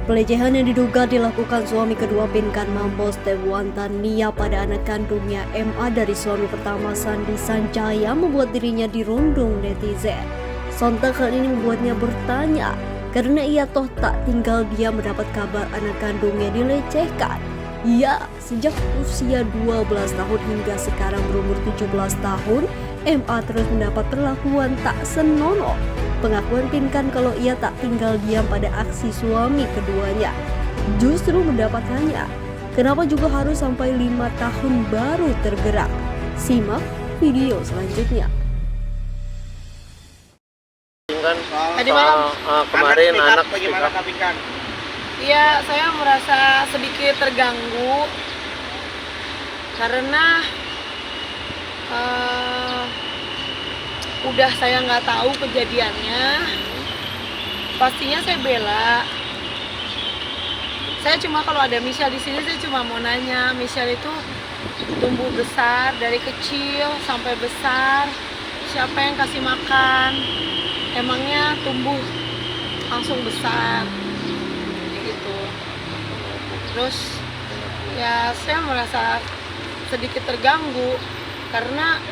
Pelecehan yang diduga dilakukan suami kedua Pinkan Mambo Stewantan Nia pada anak kandungnya MA dari suami pertama Sandi Sanjaya membuat dirinya dirundung netizen. Sontak hal ini membuatnya bertanya, karena ia toh tak tinggal dia mendapat kabar anak kandungnya dilecehkan. Ya, sejak usia 12 tahun hingga sekarang berumur 17 tahun, MA terus mendapat perlakuan tak senonoh. Pengakuan Pinkan kalau ia tak tinggal diam pada aksi suami keduanya justru mendapatkannya. Kenapa juga harus sampai 5 tahun baru tergerak? Simak video selanjutnya. Kan Tadi malam kemarin anak bagaimana Pinkan? Iya, saya merasa sedikit terganggu karena udah saya nggak tahu kejadiannya. Pastinya saya bela. Saya cuma kalau ada Michelle di sini, saya cuma mau nanya, Michelle itu tumbuh besar dari kecil sampai besar, siapa yang kasih makan? Emangnya tumbuh langsung besar gitu. Terus ya saya merasa sedikit terganggu karena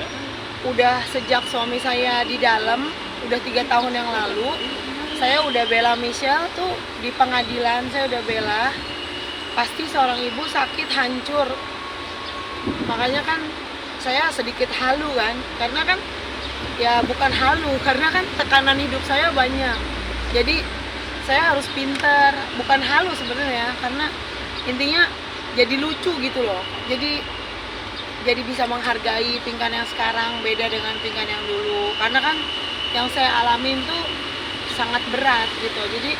udah sejak suami saya di dalam, udah 3 tahun yang lalu, saya udah bela Michelle tuh di pengadilan, saya udah bela. Pasti seorang ibu sakit, hancur. Makanya kan saya sedikit halu kan, karena kan ya bukan halu, karena kan tekanan hidup saya banyak. Jadi saya harus pintar, bukan halu sebenarnya, karena intinya jadi lucu gitu loh. Jadi bisa menghargai Pinkan yang sekarang beda dengan Pinkan yang dulu. Karena kan yang saya alamin tuh sangat berat gitu. Jadi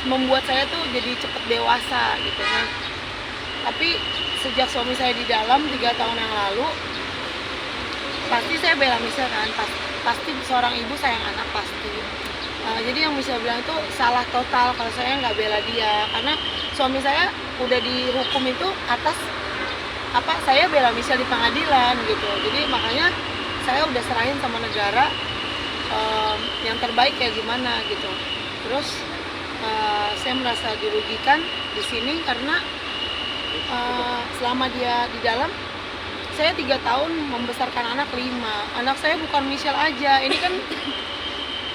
membuat saya tuh jadi cepet dewasa gitu. Nah, tapi sejak suami saya di dalam 3 tahun yang lalu, pasti saya bela Michelle kan. Pasti seorang ibu sayang anak pasti. Jadi yang Michelle bilang itu salah total kalau saya nggak bela dia. Karena suami saya udah dihukum itu atas saya bela Michelle di pengadilan gitu. Jadi makanya saya udah serahin sama negara yang terbaik ya gimana gitu. Terus saya merasa dirugikan di sini karena selama dia di dalam, saya 3 tahun membesarkan anak 5. Anak saya bukan Michelle aja. Ini kan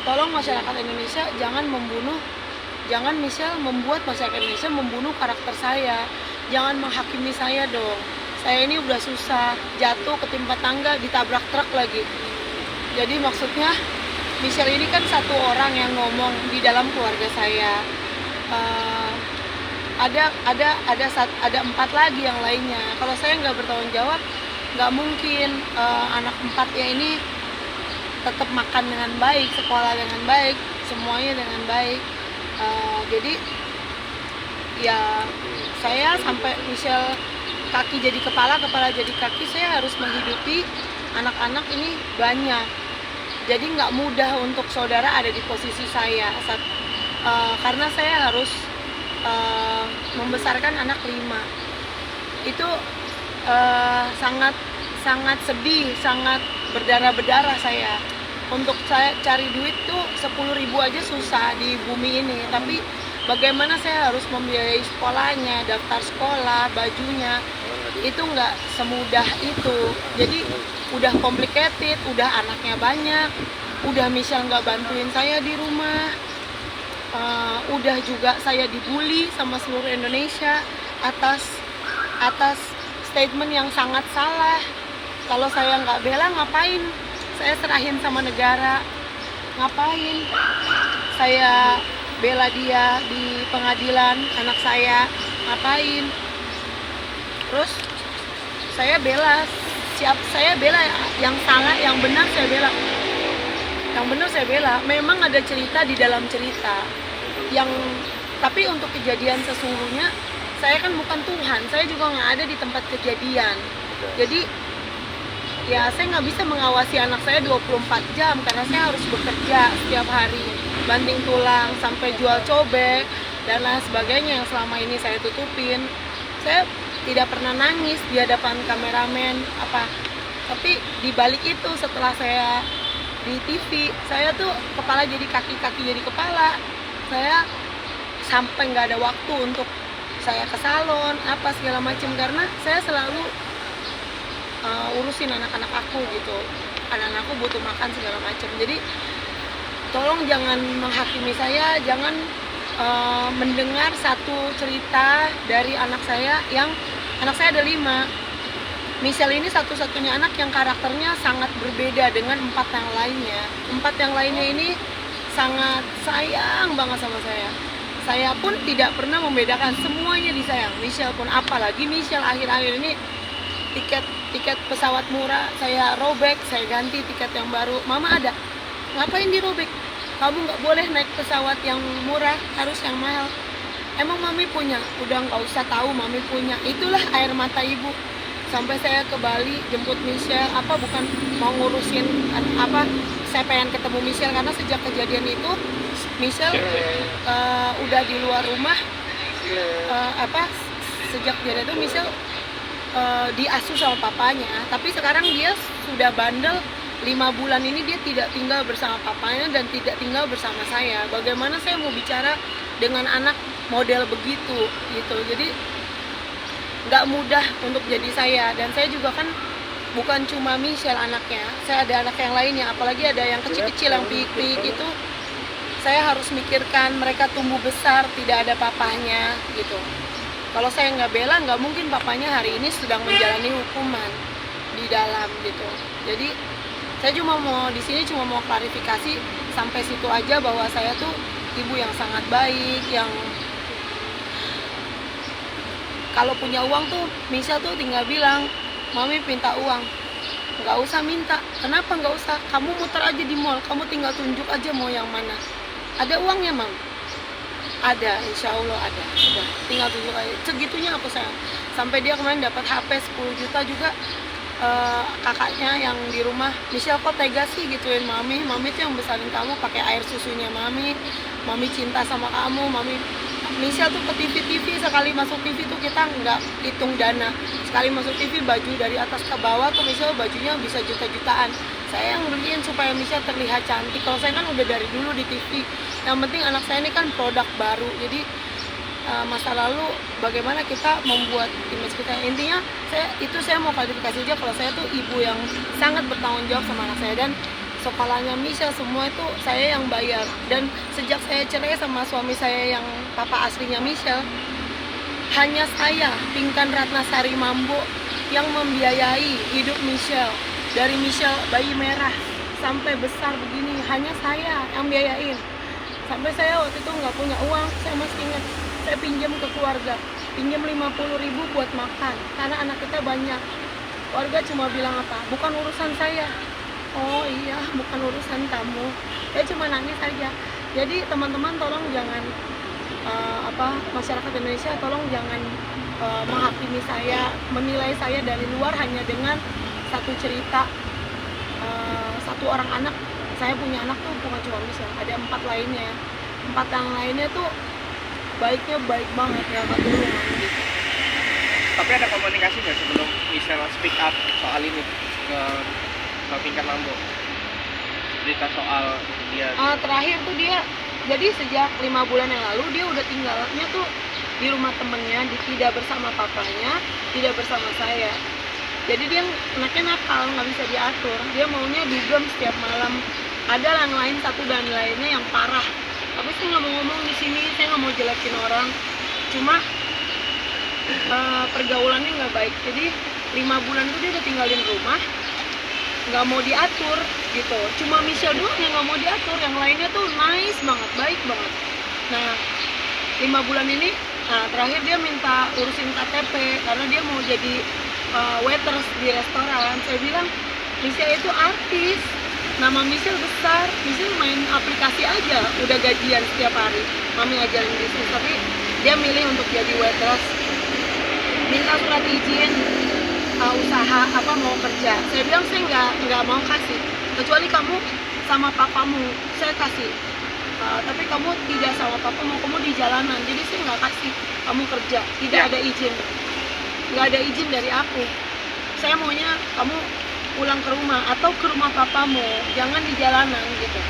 tolong masyarakat Indonesia jangan Michelle membuat masyarakat Indonesia membunuh karakter saya. Jangan menghakimi saya dong. Saya ini udah susah, jatuh ketimpa tangga, ditabrak truk lagi. Jadi maksudnya Michelle ini kan satu orang yang ngomong di dalam keluarga saya. Ada 4 lagi yang lainnya. Kalau saya nggak bertanggung jawab, nggak mungkin anak 4-nya ini tetap makan dengan baik, sekolah dengan baik, semuanya dengan baik. Jadi ya saya sampai Michelle kaki jadi kepala, kepala jadi kaki, saya harus menghidupi anak-anak ini banyak. Jadi nggak mudah untuk saudara ada di posisi saya karena saya harus membesarkan anak 5. Itu sangat sedih, sangat berdarah-berdarah saya. Untuk saya cari duit tuh 10.000 aja susah di bumi ini, tapi bagaimana saya harus membiayai sekolahnya, daftar sekolah, bajunya, itu nggak semudah itu. Jadi udah complicated, udah anaknya banyak, udah Michelle nggak bantuin saya di rumah, udah juga saya dibully sama seluruh Indonesia atas statement yang sangat salah. Kalau saya nggak bela, ngapain saya serahin sama negara? Ngapain saya bela dia di pengadilan, anak saya? Ngapain? Terus saya bela yang salah, yang benar saya bela. Yang benar saya bela. Memang ada cerita di dalam cerita. Tapi untuk kejadian sesungguhnya, saya kan bukan Tuhan. Saya juga nggak ada di tempat kejadian. Jadi ya saya nggak bisa mengawasi anak saya 24 jam karena saya harus bekerja setiap hari, banting tulang sampai jual cobek dan lain sebagainya yang selama ini saya tutupin. Saya tidak pernah nangis di hadapan kameramen tapi di balik itu setelah saya di TV, saya tuh kepala jadi kaki, kaki jadi kepala. Saya sampai nggak ada waktu untuk saya ke salon apa segala macam, karena saya selalu urusin anak-anak aku gitu. Anak-anakku butuh makan segala macam. Jadi tolong jangan menghakimi saya, jangan mendengar satu cerita dari anak saya ada 5. Michelle ini satu-satunya anak yang karakternya sangat berbeda dengan 4 yang lainnya. 4 yang lainnya ini sangat sayang banget sama saya. Saya pun tidak pernah membedakan, semuanya disayang. Michelle pun, apalagi Michelle akhir-akhir ini tiket pesawat murah saya robek, saya ganti tiket yang baru. Mama ada, ngapain dirobek? Kamu nggak boleh naik pesawat yang murah, harus yang mahal. Emang mami punya? Udah nggak usah tahu mami punya. Itulah air mata ibu. Sampai saya ke Bali jemput Michelle, bukan mau ngurusin saya pengen ketemu Michelle, karena sejak kejadian itu Michelle udah di luar rumah. Sejak kejadian itu Michelle diasuh sama papanya, tapi sekarang dia sudah bandel. 5 bulan ini dia tidak tinggal bersama papanya dan tidak tinggal bersama saya. Bagaimana saya mau bicara dengan anak model begitu gitu. Jadi nggak mudah untuk jadi saya, dan saya juga kan bukan cuma Michelle anaknya, saya ada anak yang lainnya, apalagi ada yang kecil-kecil yang piik-piik itu. Saya harus mikirkan mereka tumbuh besar tidak ada papanya gitu. Kalau saya nggak bela, nggak mungkin papanya hari ini sedang menjalani hukuman di dalam gitu. Jadi saya di sini cuma mau klarifikasi sampai situ aja, bahwa saya tuh ibu yang sangat baik, yang kalau punya uang tuh Michelle tuh tinggal bilang, mami minta uang, nggak usah minta. Kenapa nggak usah? Kamu muter aja di mall, kamu tinggal tunjuk aja mau yang mana. Ada uangnya, Mam? Ada, insya Allah ada. Udah, tinggal tunjuk aja. Segitunya aku sayang. Sampai dia kemarin dapat HP 10 juta juga. Kakaknya yang di rumah, Michelle kok tega sih gituin mami tuh yang besarin kamu pakai air susunya mami cinta sama kamu, Michelle tuh ke TV, sekali masuk TV tuh kita nggak hitung dana, sekali masuk TV baju dari atas ke bawah tuh Michelle bajunya bisa juta-jutaan, saya yang beliin supaya Michelle terlihat cantik. Kalau saya kan udah dari dulu di TV, yang penting anak saya ini kan produk baru, jadi masa lalu bagaimana kita membuat image kita. Intinya saya mau klarifikasi aja kalau saya tuh ibu yang sangat bertanggung jawab sama anak saya, dan sekolahnya Michelle semua itu saya yang bayar. Dan sejak saya cerai sama suami saya yang papa aslinya Michelle, hanya saya, Pinkan Ratnasari Mambo, yang membiayai hidup Michelle. Dari Michelle bayi merah sampai besar begini, hanya saya yang biayain. Sampai saya waktu itu nggak punya uang, saya masih ingat, saya pinjam ke keluarga, pinjam 50.000 buat makan, karena anak kita banyak. Keluarga cuma bilang bukan urusan saya. Oh iya, bukan urusan kamu. Saya cuma nangis aja. Jadi teman-teman tolong jangan masyarakat Indonesia tolong jangan menghakimi saya, menilai saya dari luar hanya dengan satu cerita satu orang anak. Saya punya anak tuh bukan cuma Michelle, ada 4 lainnya. 4 yang lainnya tuh baiknya baik banget, ya Kak Tulungan gitu. Tapi ada komunikasi nggak sebelum Michelle speak up soal ini ke Pinkan Mambo? Cerita soal dia. Terakhir tuh dia, jadi sejak 5 bulan yang lalu dia udah tinggalnya tuh di rumah temennya, tidak bersama papanya, tidak bersama saya. Jadi dia anaknya nakal, nggak bisa diatur. Dia maunya dugem setiap malam. Ada yang lain satu dan lainnya yang parah. Tapi saya nggak mau ngomong di sini, saya nggak mau jelekin orang. Cuma pergaulannya nggak baik. Jadi 5 bulan itu dia udah tinggalin rumah, nggak mau diatur gitu. Cuma Michelle doang yang nggak mau diatur, yang lainnya tuh nice banget, baik banget. Nah 5 bulan ini, terakhir dia minta urusin KTP karena dia mau jadi waiters di restoran. Saya bilang Michelle itu artis, nama Michelle besar, Michelle main aplikasi aja udah gajian setiap hari. Mami ngajarin bisnis, tapi dia milih untuk jadi waitress. Minta surat izin usaha mau kerja. Saya bilang saya nggak mau kasih, kecuali kamu sama papamu saya kasih. Tapi kamu tidak sama papamu, kamu di jalanan, jadi saya nggak kasih kamu kerja. Tidak ada izin, nggak ada izin dari aku. Saya maunya kamu pulang ke rumah atau ke rumah papamu, jangan di jalanan gitu.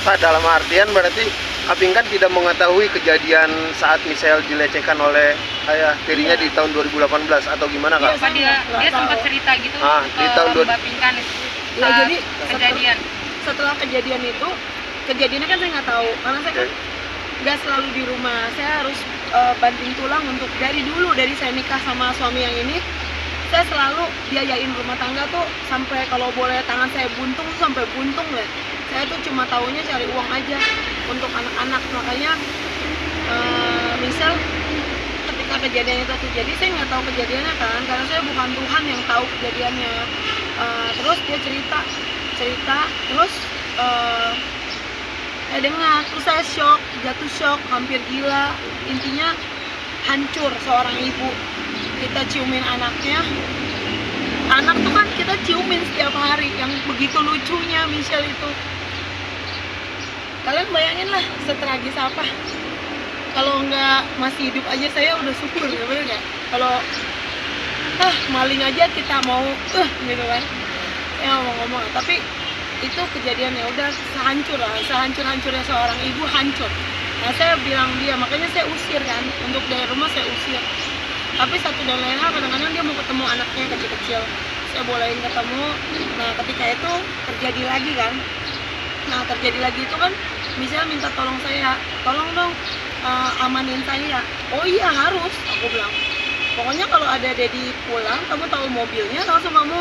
Pak, dalam artian berarti Apingkan tidak mengetahui kejadian saat Michelle dilecehkan oleh ayah tirinya di tahun 2018 atau gimana Iya, kak? Apa dia nggak sempat tahu. cerita gitu Di ke tahun Mbak Pinkan Ya, saat jadi kejadian. setelah kejadian itu, kejadiannya kan saya nggak tahu karena saya kan nggak selalu di rumah. Saya harus banting tulang untuk dari saya nikah sama suami yang ini, saya selalu biayain rumah tangga tuh sampai kalau boleh tangan saya buntung tuh sampai buntung deh. Saya tuh cuma taunya cari uang aja untuk anak-anak. Makanya misal ketika kejadian itu terjadi, saya nggak tahu kejadiannya kan, karena saya bukan Tuhan yang tahu kejadiannya. Terus dia cerita terus saya dengar, terus saya shock, jatuh shock, hampir gila. Intinya hancur seorang ibu. Kita ciumin anaknya, anak tuh kan kita ciumin setiap hari, yang begitu lucunya Michelle itu. Kalian bayangin lah setragis apa. Kalau nggak masih hidup aja saya udah syukur, ya bener nggak? Kalau maling aja kita mau gitu kan, saya ngomong-ngomong. Tapi itu kejadiannya udah sehancur-hancurnya seorang ibu, hancur. Nah saya bilang dia, makanya saya usir kan, untuk dari rumah saya usir. Tapi satu dan lain hal, kadang-kadang dia mau ketemu anaknya kecil-kecil, saya bolehin ketemu. Nah ketika itu terjadi lagi kan, itu kan misalnya minta tolong saya, tolong dong amanin saya. Oh iya harus, aku bilang. Pokoknya kalau ada Dedi pulang, kamu tahu mobilnya, langsung kamu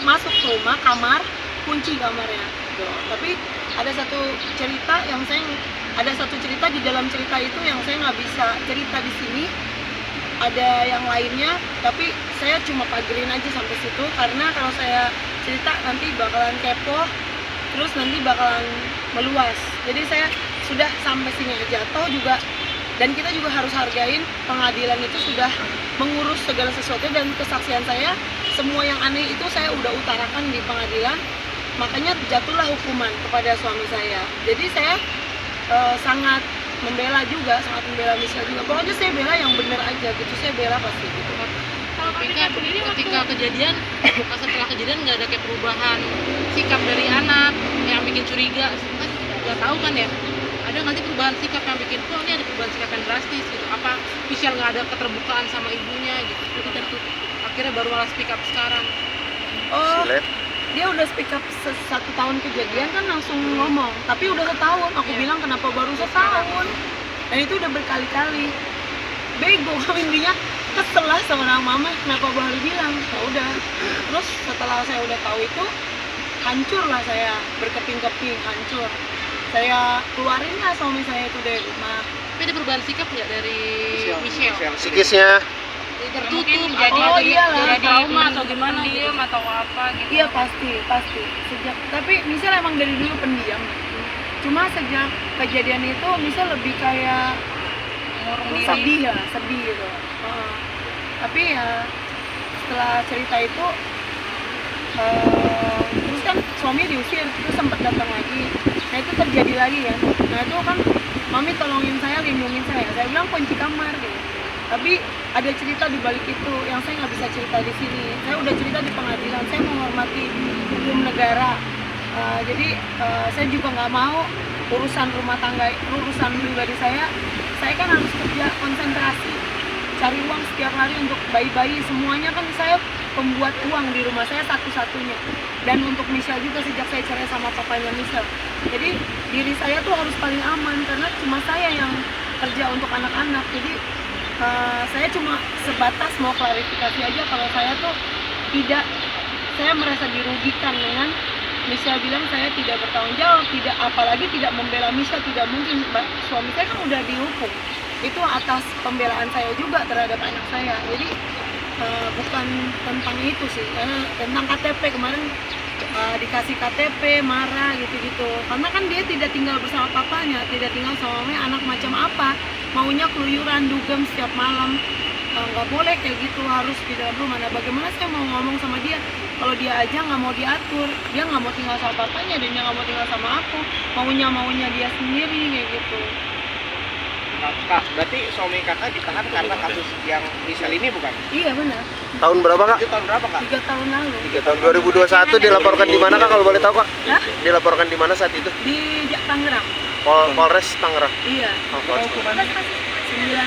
masuk ke rumah, kamar, kunci kamarnya. Gitu. Tapi ada satu cerita di dalam cerita itu yang saya nggak bisa cerita di sini. Ada yang lainnya, tapi saya cuma pagerin aja sampai situ, karena kalau saya cerita nanti bakalan kepo, terus nanti bakalan meluas. Jadi saya sudah sampai sini aja. Toh juga, dan kita juga harus hargain pengadilan itu sudah mengurus segala sesuatu, dan kesaksian saya, semua yang aneh itu saya udah utarakan di pengadilan. Makanya jatuhlah hukuman kepada suami saya. Jadi saya sangat membela Michelle juga. Pokoknya saya bela yang benar aja gitu, saya bela pasti gitu. Kalau Pinkan ketika kejadian, setelah kejadian nggak ada kayak perubahan sikap dari anak yang bikin curiga, kan nggak tahu kan ya? Ada nggak sih perubahan sikap yang bikin, kok ini ada perubahan sikap yang drastis gitu? Apa Michelle nggak ada keterbukaan sama ibunya gitu? Itu tertutup. Akhirnya baru malah speak up sekarang. Oh, dia udah speak up 1 tahun kejadian kan langsung ngomong. Tapi udah setahun, aku bilang kenapa baru setahun? Dan itu udah berkali-kali. Bego, intinya kesel lah sama mama, kenapa baru bilang? Ya udah. Terus setelah saya udah tahu itu, hancur lah saya, berkeping-keping, hancur. Saya keluarin lah suami saya itu dari rumah. Tapi ada perubahan sikap nggak dari Michelle? Psikisnya Tertutup, iyalah, jadi trauma atau gimana? Diem atau apa gitu? Iya pasti. Sejak, tapi Michelle emang dari dulu pendiam. Cuma sejak kejadian itu Michelle lebih kayak sedih gitu. Tapi ya setelah cerita itu, terus kan suami diusir, terus sempat datang lagi. Nah itu terjadi lagi kan. Nah itu kan mami tolongin saya, lindungin saya. Saya bilang kunci kamar gitu. Tapi ada cerita di balik itu yang saya nggak bisa cerita di sini. Saya udah cerita di pengadilan. Saya menghormati hukum negara. Jadi saya juga nggak mau urusan rumah tangga, urusan pribadi saya kan harus kerja konsentrasi, cari uang setiap hari untuk bayi-bayi. Semuanya kan saya pembuat uang di rumah saya satu-satunya. Dan untuk Michelle juga sejak saya cerai sama papanya Michelle. Jadi diri saya tuh harus paling aman karena cuma saya yang kerja untuk anak-anak. Jadi saya cuma sebatas mau klarifikasi aja kalau saya tuh saya merasa dirugikan dengan Michelle bilang saya tidak bertanggung jawab, apalagi tidak membela Michelle. Tidak mungkin, suami saya kan udah dihukum, itu atas pembelaan saya juga terhadap anak saya. Jadi bukan tentang itu sih, karena tentang KTP kemarin dikasih KTP marah gitu-gitu, karena kan dia tidak tinggal bersama papanya, tidak tinggal sama mamanya. Anak macam apa, maunya keluyuran, dugem setiap malam. Nggak boleh kayak gitu, harus di dalam rumah. Nah bagaimana saya mau ngomong sama dia kalau dia aja nggak mau diatur, dia nggak mau tinggal sama papanya dan dia nggak mau tinggal sama aku, maunya dia sendiri kayak gitu. Kak, berarti suami kakak ditahan karena kasus yang Michelle ini bukan? Iya benar. tahun berapa kak? Itu tahun berapa kak? 3 tahun lalu. 3 tahun 2021 dilaporkan di mana kak kalau boleh tahu kak? Hah? Dilaporkan di mana saat itu? Di Tangerang. Polres Tangerang. Iya, Oh, Polres. 9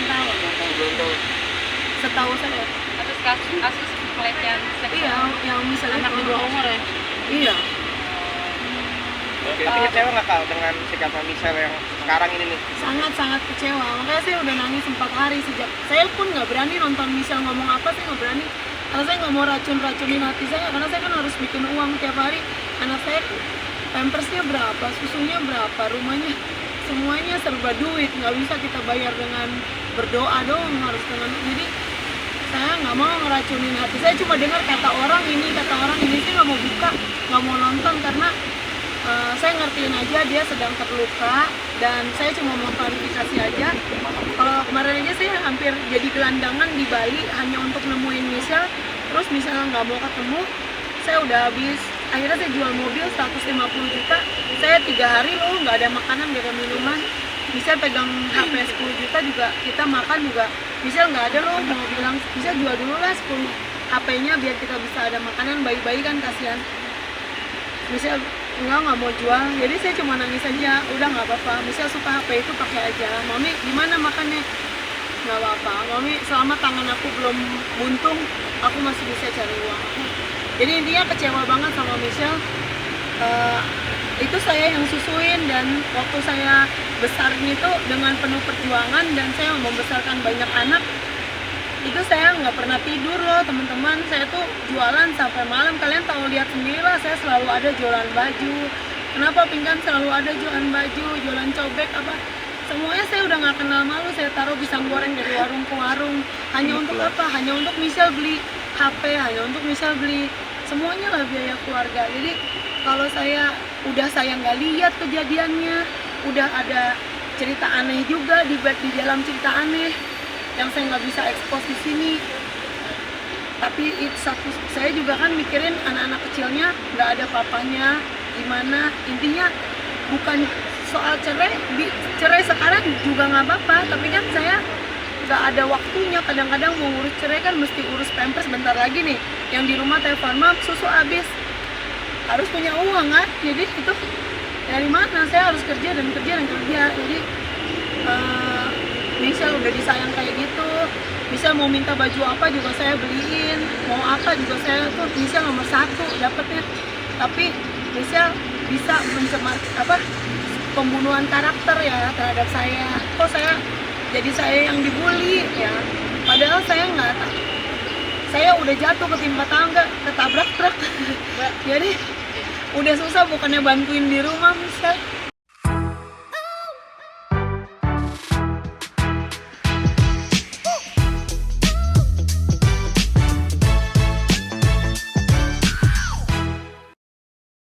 tahun. Setahu saya. Atas kasus pelecehan seksual Iya, yang misalnya anak di bawah umur ya. Iya. Tapi kecewa nggak Kak dengan sikapnya Michelle yang sekarang ini nih? Sangat-sangat kecewa. Makanya saya udah nangis 4 hari sejak. Saya pun nggak berani nonton Michelle ngomong apa, saya nggak berani. Karena saya nggak mau racunin hati saya. Karena saya kan harus bikin uang tiap hari. Anak saya pampersnya berapa, susunya berapa, rumahnya semuanya serba duit. Nggak bisa kita bayar dengan berdoa dong, harus dengan. Jadi saya nggak mau ngeracunin hati. Saya cuma dengar kata orang ini, saya nggak mau buka, nggak mau nonton karena saya ngertiin aja dia sedang terluka dan saya cuma mau klarifikasi aja. Kalau kemarin aja saya hampir jadi gelandangan di Bali hanya untuk nemuin Michelle, terus Michelle nggak mau ketemu, saya udah habis. Akhirnya saya jual mobil 150 juta, saya 3 hari loh nggak ada makanan, nggak ada minuman. Michelle pegang HP 10 juta juga, kita makan juga. Michelle nggak ada loh, mau bilang Michelle jual dulu lah 10 HP-nya biar kita bisa ada makanan, bayi-bayi kan kasihan. Michelle nggak mau jual, jadi saya cuma nangis aja, udah nggak apa-apa, Michelle suka HP itu pakai aja. Mami gimana makannya? Nggak apa-apa, Mami selama tangan aku belum buntung, aku masih bisa cari uang. Jadi intinya kecewa banget sama Michelle. Itu saya yang susuin dan waktu saya besarin itu dengan penuh perjuangan dan saya membesarkan banyak anak. Itu saya nggak pernah tidur loh teman-teman, saya tuh jualan sampai malam. Kalian tahu lihat sendiri lah, saya selalu ada jualan baju. Kenapa pinggan selalu ada jualan baju, jualan cobek apa, semuanya saya udah nggak kenal malu. Saya taruh pisang goreng dari warung ke warung, hanya untuk apa? Hanya untuk Michelle beli HP, hanya untuk Michelle beli semuanya lah biaya keluarga. Jadi kalau saya nggak lihat kejadiannya, udah ada cerita aneh juga di dalam cerita aneh yang saya nggak bisa ekspos di sini. Tapi saya juga kan mikirin anak-anak kecilnya, nggak ada papanya, gimana. Intinya bukan soal cerai sekarang juga nggak apa-apa, tapi kan saya nggak ada waktunya. Kadang-kadang mau ngurus cerai kan mesti urus pampers bentar lagi nih, yang di rumah telepon mam susu habis, harus punya uang kan. Jadi itu dari mana, saya harus kerja. Jadi Michelle udah disayang kayak gitu. Michelle mau minta baju apa juga saya beliin, mau apa juga saya tuh. Michelle nomor 1 dapetnya. Tapi Michelle bisa mencemar pembunuhan karakter ya terhadap saya. Kok saya yang dibully ya, padahal saya nggak tahu. Saya udah jatuh ketimpa tangga, ketabrak truk. Jadi udah susah bukannya bantuin di rumah Michelle.